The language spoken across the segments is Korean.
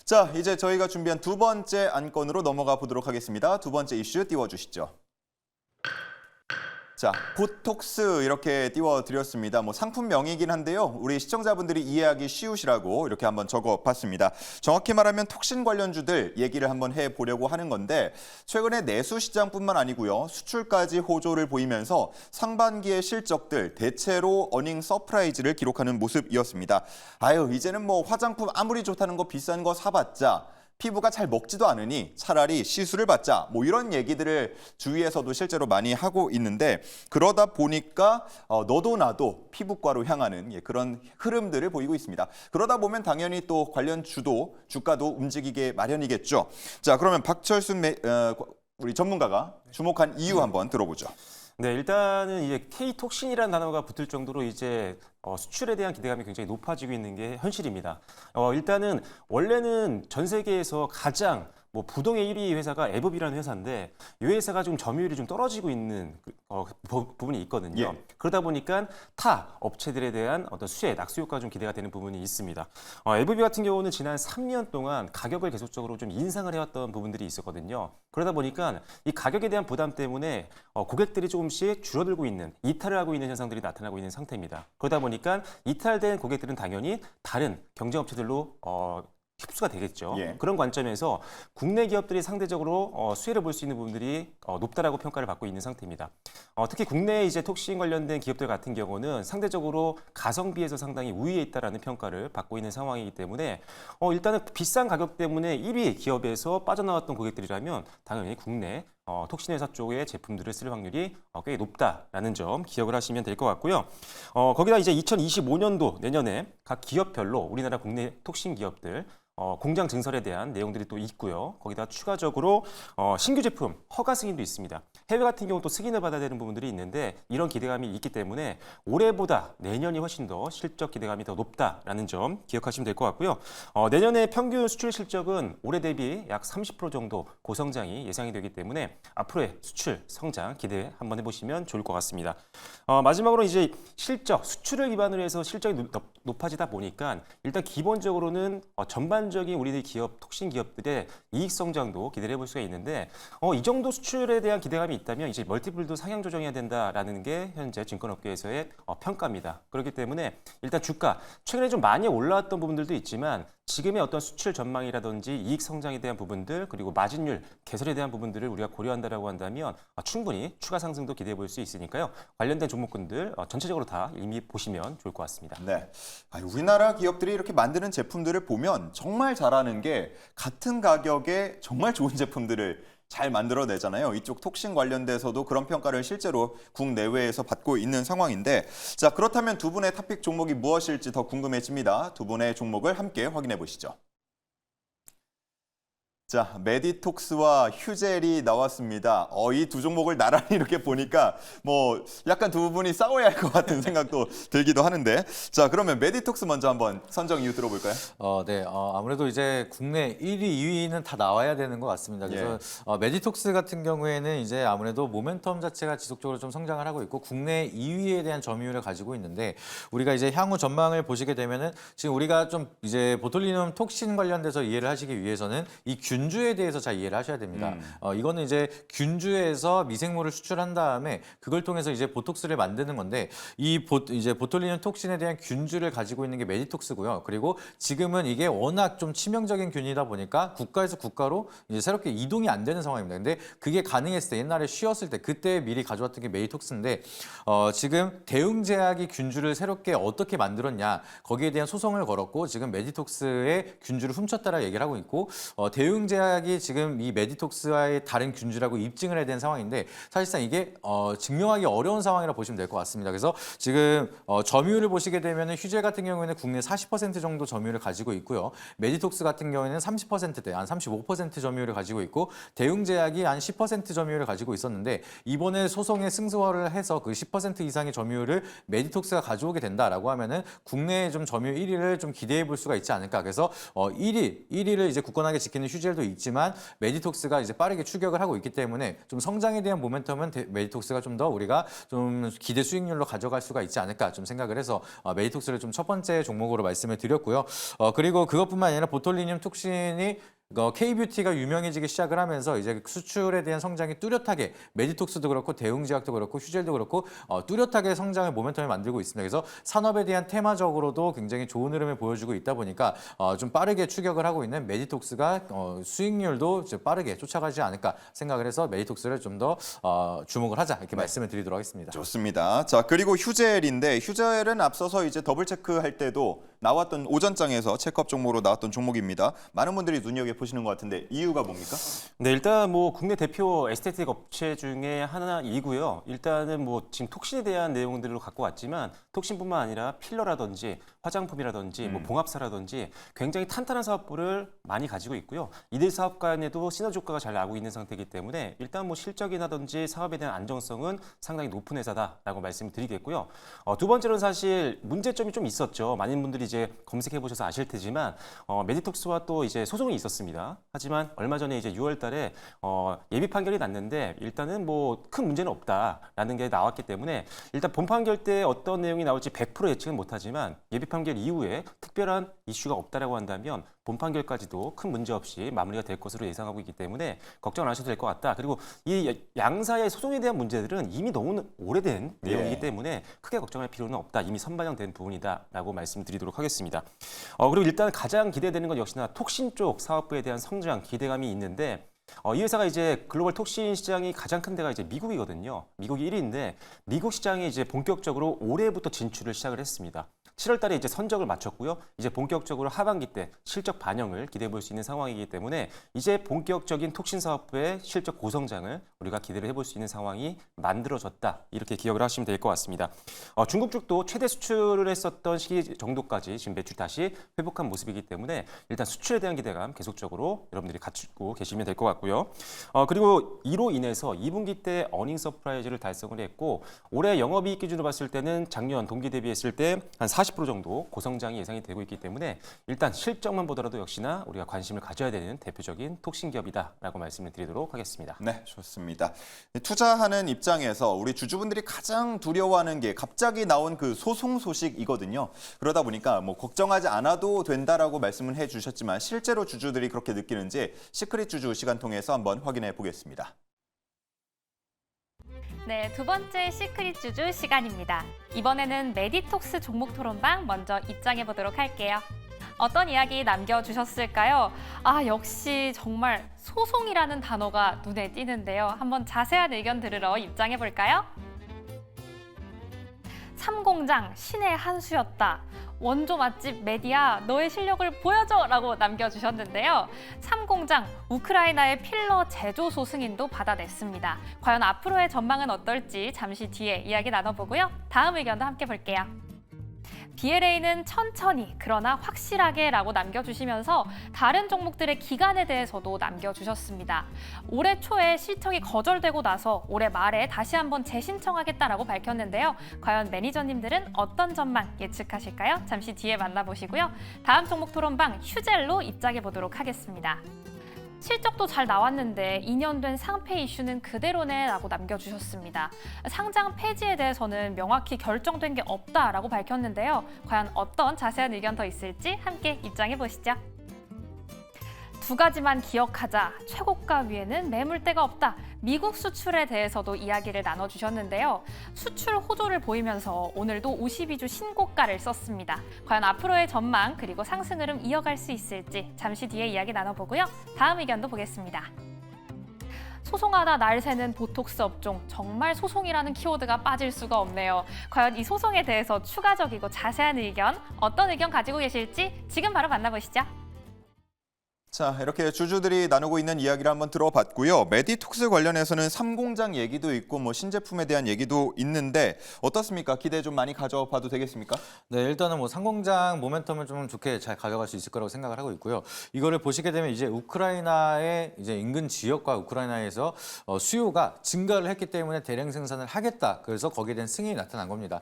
자, 이제 저희가 준비한 두 번째 안건으로 넘어가 보도록 하겠습니다. 두 번째 이슈 띄워주시죠. 자, 보톡스 이렇게 띄워드렸습니다. 뭐 상품명이긴 한데요. 우리 시청자분들이 이해하기 쉬우시라고 이렇게 한번 적어봤습니다. 정확히 말하면 톡신 관련주들 얘기를 한번 해보려고 하는 건데 최근에 내수 시장뿐만 아니고요. 수출까지 호조를 보이면서 상반기의 실적들 대체로 어닝 서프라이즈를 기록하는 모습이었습니다. 아유, 이제는 뭐 화장품 아무리 좋다는 거 비싼 거 사봤자 피부가 잘 먹지도 않으니 차라리 시술을 받자 뭐 이런 얘기들을 주위에서도 실제로 많이 하고 있는데 그러다 보니까 너도 나도 피부과로 향하는 그런 흐름들을 보이고 있습니다. 그러다 보면 당연히 또 관련 주가도 움직이게 마련이겠죠. 자, 그러면 박철순 우리 전문가가 주목한 이유 한번 들어보죠. 네, 일단은 이제 K톡신이라는 단어가 붙을 정도로 이제 수출에 대한 기대감이 굉장히 높아지고 있는 게 현실입니다. 일단은 원래는 전 세계에서 가장 부동의 1위 회사가 에브비라는 회사인데 이 회사가 좀 점유율이 좀 떨어지고 있는 부분이 있거든요. 예. 그러다 보니까 타 업체들에 대한 어떤 수혜, 낙수 효과가 좀 기대가 되는 부분이 있습니다. 에브비 같은 경우는 지난 3년 동안 가격을 계속적으로 좀 인상을 해왔던 부분들이 있었거든요. 그러다 보니까 이 가격에 대한 부담 때문에 고객들이 조금씩 줄어들고 있는, 이탈을 하고 있는 현상들이 나타나고 있는 상태입니다. 그러다 보니까 이탈된 고객들은 당연히 다른 경쟁 업체들로 흡수가 되겠죠. 예. 그런 관점에서 국내 기업들이 상대적으로 수혜를 볼 수 있는 부분들이 높다라고 평가를 받고 있는 상태입니다. 특히 국내 이제 톡신 관련된 기업들 같은 경우는 상대적으로 가성비에서 상당히 우위에 있다라는 평가를 받고 있는 상황이기 때문에 일단은 비싼 가격 때문에 1위 기업에서 빠져나왔던 고객들이라면 당연히 국내 톡신 회사 쪽의 제품들을 쓸 확률이 꽤 높다라는 점 기억을 하시면 될 것 같고요. 거기다 이제 2025년도 내년에 각 기업별로 우리나라 국내 톡신 기업들 공장 증설에 대한 내용들이 또 있고요. 거기다 추가적으로 신규 제품 허가 승인도 있습니다. 해외 같은 경우 또 승인을 받아야 되는 부분들이 있는데 이런 기대감이 있기 때문에 올해보다 내년이 훨씬 더 실적 기대감이 더 높다라는 점 기억하시면 될 것 같고요. 내년에 평균 수출 실적은 올해 대비 약 30% 정도 고성장이 예상이 되기 때문에 앞으로의 수출 성장 기대 한번 해보시면 좋을 것 같습니다. 마지막으로 이제 실적, 수출을 기반으로 해서 실적이 높아지다 보니까 일단 기본적으로는 전반적인 우리들 기업, 톡신 기업들의 이익 성장도 기대를 해볼 수가 있는데 이 정도 수출에 대한 기대감이 있다면 이제 멀티플도 상향 조정해야 된다라는 게 현재 증권업계에서의 평가입니다. 그렇기 때문에 일단 주가 최근에 좀 많이 올라왔던 부분들도 있지만 지금의 어떤 수출 전망이라든지 이익 성장에 대한 부분들 그리고 마진율 개선에 대한 부분들을 우리가 고려한다라고 한다면 충분히 추가 상승도 기대해 볼 수 있으니까요. 관련된 종목군들 전체적으로 다 이미 보시면 좋을 것 같습니다. 네, 우리나라 기업들이 이렇게 만드는 제품들을 보면 정말 잘하는 게 같은 가격에 정말 좋은 제품들을 잘 만들어내잖아요. 이쪽 톡신 관련돼서도 그런 평가를 실제로 국내외에서 받고 있는 상황인데 자, 그렇다면 두 분의 탑픽 종목이 무엇일지 더 궁금해집니다. 두 분의 종목을 함께 확인해 보시죠. 자, 메디톡스와 휴젤이 나왔습니다. 이 두 종목을 나란히 이렇게 보니까 뭐 약간 두 분이 싸워야 할 것 같은 생각도 들기도 하는데 자, 그러면 메디톡스 먼저 한번 선정 이유 들어볼까요? 네, 아무래도 이제 국내 1위, 2위는 다 나와야 되는 것 같습니다. 그래서 메디톡스 같은 경우에는 이제 아무래도 모멘텀 자체가 지속적으로 좀 성장을 하고 있고 국내 2위에 대한 점유율을 가지고 있는데 우리가 이제 향후 전망을 보시게 되면은 지금 우리가 좀 이제 보톨리눔 톡신 관련돼서 이해를 하시기 위해서는 이 균주에 대해서 잘 이해를 하셔야 됩니다. 이거는 이제 균주에서 미생물을 수출한 다음에 그걸 통해서 이제 보톡스를 만드는 건데 이제 보톨리눔 톡신에 대한 균주를 가지고 있는 게 메디톡스고요. 그리고 지금은 이게 워낙 좀 치명적인 균이다 보니까 국가에서 국가로 이제 새롭게 이동이 안 되는 상황입니다. 근데 그게 가능했을 때 옛날에 쉬었을 때 그때 미리 가져왔던 게 메디톡스인데 지금 대웅제약이 균주를 새롭게 어떻게 만들었냐 거기에 대한 소송을 걸었고 지금 메디톡스의 균주를 훔쳤다라 얘기를 하고 있고 대웅제약이 지금 이 메디톡스와의 다른 균주라고 입증을 해야 되는 상황인데 사실상 이게 증명하기 어려운 상황이라 보시면 될 것 같습니다. 그래서 지금 점유율을 보시게 되면 휴젤 같은 경우에는 국내 40% 정도 점유율을 가지고 있고요. 메디톡스 같은 경우에는 30%대, 한 35% 점유율을 가지고 있고 대웅제약이 한 10% 점유율을 가지고 있었는데 이번에 소송에 승소를 해서 그 10% 이상의 점유율을 메디톡스가 가져오게 된다라고 하면은 국내 좀 점유율 1위를 좀 기대해 볼 수가 있지 않을까. 그래서 1위를 이제 굳건하게 지키는 휴젤 휴젤도 있지만 메디톡스가 이제 빠르게 추격을 하고 있기 때문에 좀 성장에 대한 모멘텀은 메디톡스가 좀 더 우리가 좀 기대 수익률로 가져갈 수가 있지 않을까 좀 생각을 해서 메디톡스를 좀 첫 번째 종목으로 말씀을 드렸고요. 그리고 그것뿐만 아니라 보톨리늄 톡신이 K뷰티가 유명해지기 시작을 하면서 이제 수출에 대한 성장이 뚜렷하게 메디톡스도 그렇고 대웅제약도 그렇고 휴젤도 그렇고 뚜렷하게 성장의 모멘텀을 만들고 있습니다. 그래서 산업에 대한 테마적으로도 굉장히 좋은 흐름을 보여주고 있다 보니까 좀 빠르게 추격을 하고 있는 메디톡스가 수익률도 이제 빠르게 쫓아가지 않을까 생각을 해서 메디톡스를 좀 더 주목을 하자 이렇게 말씀을 드리도록 하겠습니다. 좋습니다. 자, 그리고 휴젤인데 휴젤은 앞서서 이제 더블 체크할 때도 나왔던 오전장에서 체크업 종목으로 나왔던 종목입니다. 많은 분들이 눈여겨보시는 것 같은데 이유가 뭡니까? 네, 일단 뭐 국내 대표 에스테틱 업체 중에 하나이고요. 일단은 뭐 지금 톡신에 대한 내용들로 갖고 왔지만 톡신뿐만 아니라 필러라든지 화장품이라든지 뭐 봉합사라든지 굉장히 탄탄한 사업부를 많이 가지고 있고요. 이들 사업 간에도 시너지 효과가 잘 나고 있는 상태이기 때문에 일단 뭐 실적이라든지 사업에 대한 안정성은 상당히 높은 회사다라고 말씀드리겠고요. 두 번째로는 사실 문제점이 좀 있었죠. 많은 분들이 이제 검색해 보셔서 아실 테지만 메디톡스와 또 이제 소송이 있었습니다. 하지만 얼마 전에 이제 6월달에 예비 판결이 났는데 일단은 뭐 큰 문제는 없다라는 게 나왔기 때문에 일단 본 판결 때 어떤 내용이 나올지 100% 예측은 못하지만 예비 판결 이후에 특별한 이슈가 없다라고 한다면 본 판결까지도 큰 문제 없이 마무리가 될 것으로 예상하고 있기 때문에 걱정 안 하셔도 될 것 같다. 그리고 이 양사의 소송에 대한 문제들은 이미 너무 오래된 내용이기 때문에 크게 걱정할 필요는 없다. 이미 선반영된 부분이다라고 말씀드리도록 하겠습니다. 그리고 일단 가장 기대되는 건 역시나 톡신 쪽 사업부에 대한 성장 기대감이 있는데 이 회사가 이제 글로벌 톡신 시장이 가장 큰 데가 이제 미국이거든요. 미국이 1위인데 미국 시장에 이제 본격적으로 올해부터 진출을 시작을 했습니다. 7월 달에 이제 선적을 마쳤고요. 이제 본격적으로 하반기 때 실적 반영을 기대해 볼 수 있는 상황이기 때문에 이제 본격적인 톡신 사업부의 실적 고성장을 우리가 기대를 해볼 수 있는 상황이 만들어졌다. 이렇게 기억을 하시면 될 것 같습니다. 중국 쪽도 최대 수출을 했었던 시기 정도까지 지금 매출 다시 회복한 모습이기 때문에 일단 수출에 대한 기대감 계속적으로 여러분들이 갖추고 계시면 될 것 같고요. 그리고 이로 인해서 2분기 때 어닝 서프라이즈를 달성을 했고 올해 영업이익 기준으로 봤을 때는 작년 동기 대비했을 때 한 40% 정도 고성장이 예상이 되고 있기 때문에 일단 실적만 보더라도 역시나 우리가 관심을 가져야 되는 대표적인 톡신 기업이다라고 말씀을 드리도록 하겠습니다. 네, 좋습니다. 투자하는 입장에서 우리 주주분들이 가장 두려워하는 게 갑자기 나온 그 소송 소식이거든요. 그러다 보니까 뭐 걱정하지 않아도 된다라고 말씀을 해주셨지만 실제로 주주들이 그렇게 느끼는지 시크릿 주주 시간 통해서 한번 확인해 보겠습니다. 네, 두 번째 시크릿 주주 시간입니다. 이번에는 메디톡스 종목 토론방 먼저 입장해 보도록 할게요. 어떤 이야기 남겨주셨을까요? 역시 정말 소송이라는 단어가 눈에 띄는데요. 한번 자세한 의견 들으러 입장해 볼까요? 삼공장 신의 한 수였다. 원조 맛집 메디아 너의 실력을 보여줘 라고 남겨주셨는데요. 삼공장 우크라이나의 필러 제조소 승인도 받아냈습니다. 과연 앞으로의 전망은 어떨지 잠시 뒤에 이야기 나눠보고요. 다음 의견도 함께 볼게요. BLA는 천천히 그러나 확실하게 라고 남겨주시면서 다른 종목들의 기간에 대해서도 남겨주셨습니다. 올해 초에 신청이 거절되고 나서 올해 말에 다시 한번 재신청하겠다라고 밝혔는데요. 과연 매니저님들은 어떤 전망 예측하실까요? 잠시 뒤에 만나보시고요. 다음 종목 토론방 휴젤로 입장해 보도록 하겠습니다. 실적도 잘 나왔는데 2년 된 상패 이슈는 그대로네 라고 남겨주셨습니다. 상장 폐지에 대해서는 명확히 결정된 게 없다라고 밝혔는데요. 과연 어떤 자세한 의견 더 있을지 함께 입장해 보시죠. 두 가지만 기억하자. 최고가 위에는 매물대가 없다. 미국 수출에 대해서도 이야기를 나눠주셨는데요. 수출 호조를 보이면서 오늘도 52주 신고가를 썼습니다. 과연 앞으로의 전망 그리고 상승 흐름 이어갈 수 있을지 잠시 뒤에 이야기 나눠보고요. 다음 의견도 보겠습니다. 소송하다 날 새는 보톡스 업종, 정말 소송이라는 키워드가 빠질 수가 없네요. 과연 이 소송에 대해서 추가적이고 자세한 의견, 어떤 의견 가지고 계실지 지금 바로 만나보시죠. 자, 이렇게 주주들이 나누고 있는 이야기를 한번 들어봤고요. 메디톡스 관련해서는 삼공장 얘기도 있고 뭐 신제품에 대한 얘기도 있는데 어떻습니까? 기대 좀 많이 가져봐도 되겠습니까? 네, 일단은 뭐 상공장 모멘텀을 좀 좋게 잘 가져갈 수 있을 거라고 생각을 하고 있고요. 이거를 보시게 되면 이제 우크라이나의 이제 인근 지역과 우크라이나에서 수요가 증가를 했기 때문에 대량 생산을 하겠다. 그래서 거기에 대한 승인이 나타난 겁니다.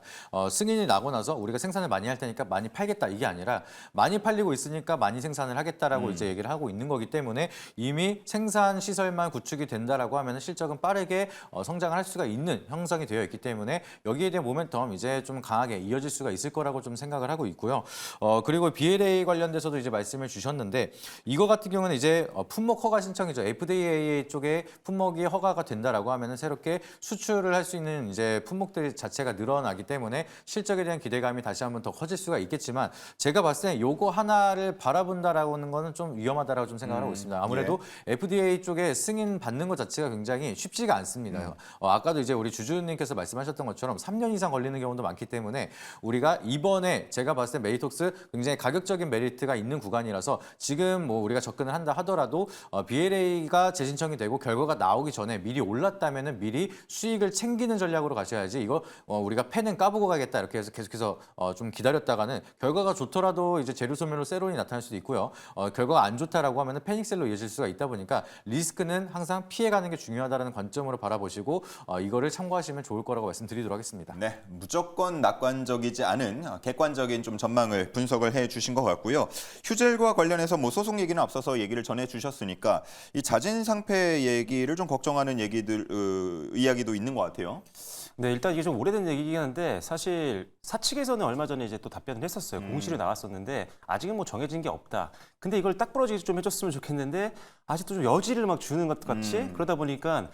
승인이 나고 나서 우리가 생산을 많이 할 테니까 많이 팔겠다 이게 아니라 많이 팔리고 있으니까 많이 생산을 하겠다라고 이제 얘기를 하고 하고 있는 거기 때문에 이미 생산 시설만 구축이 된다라고 하면 실적은 빠르게 성장을 할 수가 있는 형성이 되어 있기 때문에 여기에 대한 모멘텀 이제 좀 강하게 이어질 수가 있을 거라고 좀 생각을 하고 있고요. 그리고 BLA 관련돼서도 이제 말씀을 주셨는데 이거 같은 경우는 이제 품목 허가 신청이죠. FDA 쪽에 품목이 허가가 된다라고 하면은 새롭게 수출을 할 수 있는 이제 품목들 자체가 늘어나기 때문에 실적에 대한 기대감이 다시 한번 더 커질 수가 있겠지만 제가 봤을 때 요거 하나를 바라본다라고 하는 거는 좀 위험하다라고 좀 생각을 하고 있습니다. 아무래도 FDA 쪽에 승인 받는 것 자체가 굉장히 쉽지가 않습니다. 아까도 이제 우리 주주님께서 말씀하셨던 것처럼 3년 이상 걸리는 경우도 많기 때문에 우리가 이번에 제가 봤을 때 메디톡스 굉장히 가격적인 메리트가 있는 구간이라서 지금 뭐 우리가 접근을 한다 하더라도 BLA가 재신청이 되고 결과가 나오기 전에 미리 올랐다면은 미리 수익을 챙기는 전략으로 가셔야지 이거 우리가 펜은 까보고 가겠다 이렇게 해서 계속해서 좀 기다렸다가는 결과가 좋더라도 이제 재료 소멸로 세론이 나타날 수도 있고요. 결과가 안 좋다라고 하면은 패닉셀로 이어질 수가 있다 보니까 리스크는 항상 피해가는 게 중요하다는 관점으로 바라보시고 이거를 참고하시면 좋을 거라고 말씀드리도록 하겠습니다. 네, 무조건 낙관적이지 않은 객관적인 좀 전망을 분석을 해주신 것 같고요. 휴젤과 관련해서 뭐 소송 얘기는 앞서서 얘기를 전해주셨으니까 이 자진 상폐 얘기를 좀 걱정하는 이야기도 있는 것 같아요. 네, 일단 이게 좀 오래된 얘기긴 한데 사실 사측에서는 얼마 전에 이제 또 답변을 했었어요. 공시로 나왔었는데 아직은 뭐 정해진 게 없다. 근데 이걸 딱 부러지게 좀 해줬으면 좋겠는데 아직도 좀 여지를 막 주는 것 같이 그러다 보니까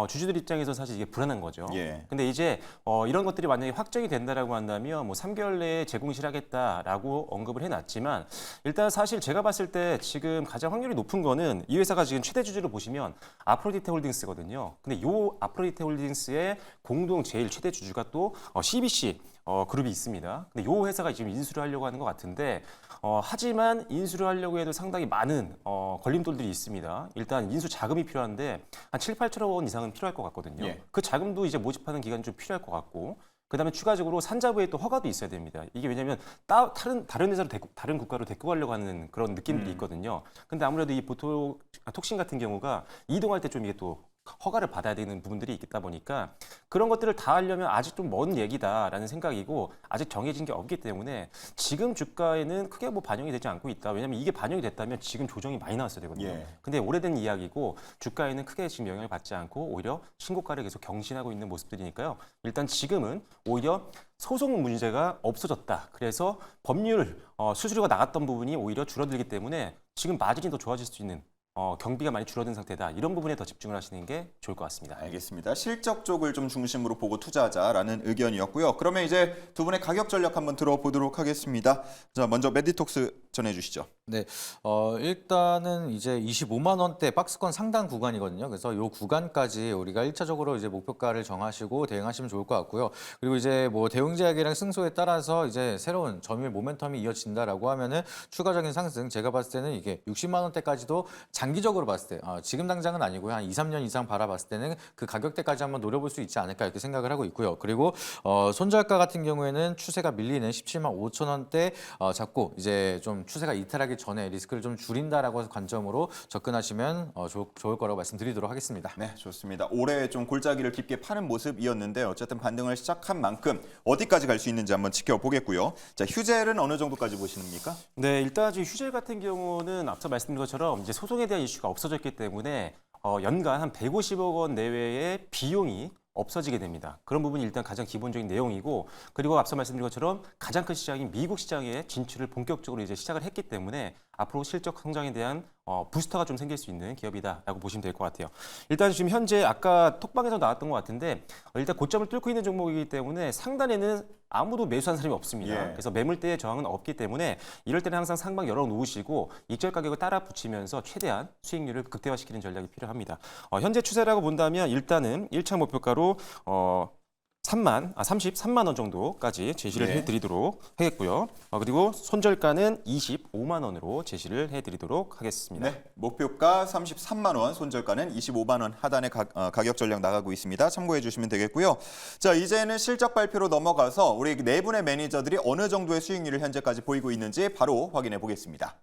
주주들 입장에서 사실 이게 불안한 거죠. 예. 근데 이제 이런 것들이 만약에 확정이 된다라고 한다면 뭐 3개월 내에 재공시하겠다라고 언급을 해놨지만 일단 사실 제가 봤을 때 지금 가장 확률이 높은 거는 이 회사가 지금 최대 주주를 보시면 아프로디테 홀딩스거든요. 근데 요 아프로디테 홀딩스의 공동 제일 최대 주주가 또 CBC 그룹이 있습니다. 근데 요 회사가 지금 인수를 하려고 하는 것 같은데 하지만 인수를 하려고 해도 상당히 많은 걸림돌들이 있습니다. 일단 인수 자금이 필요한데 한 7, 8천억 원 이상은 필요할 것 같거든요. 예. 그 자금도 이제 모집하는 기간이 좀 필요할 것 같고 그다음에 추가적으로 산자부에 또 허가도 있어야 됩니다. 이게 왜냐하면 다른 회사로 다른 국가로 데리고 가려고 하는 그런 느낌들이 있거든요. 근데 아무래도 이 톡신 같은 경우가 이동할 때 좀 이게 또 허가를 받아야 되는 부분들이 있다 보니까 그런 것들을 다 하려면 아직 좀 먼 얘기다라는 생각이고 아직 정해진 게 없기 때문에 지금 주가에는 크게 뭐 반영이 되지 않고 있다. 왜냐하면 이게 반영이 됐다면 지금 조정이 많이 나왔어야 되거든요. 예. 근데 오래된 이야기고 주가에는 크게 지금 영향을 받지 않고 오히려 신고가를 계속 경신하고 있는 모습들이니까요. 일단 지금은 오히려 소송 문제가 없어졌다. 그래서 법률 수수료가 나갔던 부분이 오히려 줄어들기 때문에 지금 마진이 더 좋아질 수 있는 경비가 많이 줄어든 상태다. 이런 부분에 더 집중을 하시는 게 좋을 것 같습니다. 알겠습니다. 실적 쪽을 좀 중심으로 보고 투자하자라는 의견이었고요. 그러면 이제 두 분의 가격 전략 한번 들어보도록 하겠습니다. 자, 먼저 메디톡스 전해주시죠. 네, 일단은 이제 25만 원대 박스권 상단 구간이거든요. 그래서 이 구간까지 우리가 1차적으로 이제 목표가를 정하시고 대응하시면 좋을 것 같고요. 그리고 이제 뭐 대웅제약이랑 승소에 따라서 이제 새로운 점유율 모멘텀이 이어진다라고 하면은 추가적인 상승, 제가 봤을 때는 이게 60만 원대까지도 장기적으로 봤을 때 지금 당장은 아니고요. 한 2, 3년 이상 바라봤을 때는 그 가격대까지 한번 노려볼 수 있지 않을까 이렇게 생각을 하고 있고요. 그리고 손절가 같은 경우에는 추세가 밀리는 17만 5천 원대 잡고 이제 좀 추세가 이탈하기 전에 리스크를 좀 줄인다라고 관점으로 접근하시면 좋을 거라고 말씀드리도록 하겠습니다. 네, 좋습니다. 올해 좀 골짜기를 깊게 파는 모습이었는데 어쨌든 반등을 시작한 만큼 어디까지 갈 수 있는지 한번 지켜보겠고요. 자, 휴젤은 어느 정도까지 보시는입니까? 네, 일단 지금 휴젤 같은 경우는 앞서 말씀드린 것처럼 이제 소송에 대한 이슈가 없어졌기 때문에 연간 한 150억 원 내외의 비용이 없어지게 됩니다. 그런 부분이 일단 가장 기본적인 내용이고 그리고 앞서 말씀드린 것처럼 가장 큰 시장인 미국 시장에 진출을 본격적으로 이제 시작을 했기 때문에 앞으로 실적 성장에 대한 부스터가 좀 생길 수 있는 기업이다라고 보시면 될 것 같아요. 일단 지금 현재 아까 톡방에서 나왔던 것 같은데 일단 고점을 뚫고 있는 종목이기 때문에 상단에는 아무도 매수한 사람이 없습니다. 예. 그래서 매물대의 저항은 없기 때문에 이럴 때는 항상 상방 열어놓으시고 익절 가격을 따라 붙이면서 최대한 수익률을 극대화시키는 전략이 필요합니다. 현재 추세라고 본다면 일단은 1차 목표가로 33만 원 정도까지 제시를 예. 해드리도록 하겠고요. 그리고 손절가는 25만 원으로 제시를 해드리도록 하겠습니다. 네, 목표가 33만 원, 손절가는 25만 원 하단의 가격 전략 나가고 있습니다. 참고해 주시면 되겠고요. 자, 이제는 실적 발표로 넘어가서 우리 네 분의 매니저들이 어느 정도의 수익률을 현재까지 보이고 있는지 바로 확인해 보겠습니다.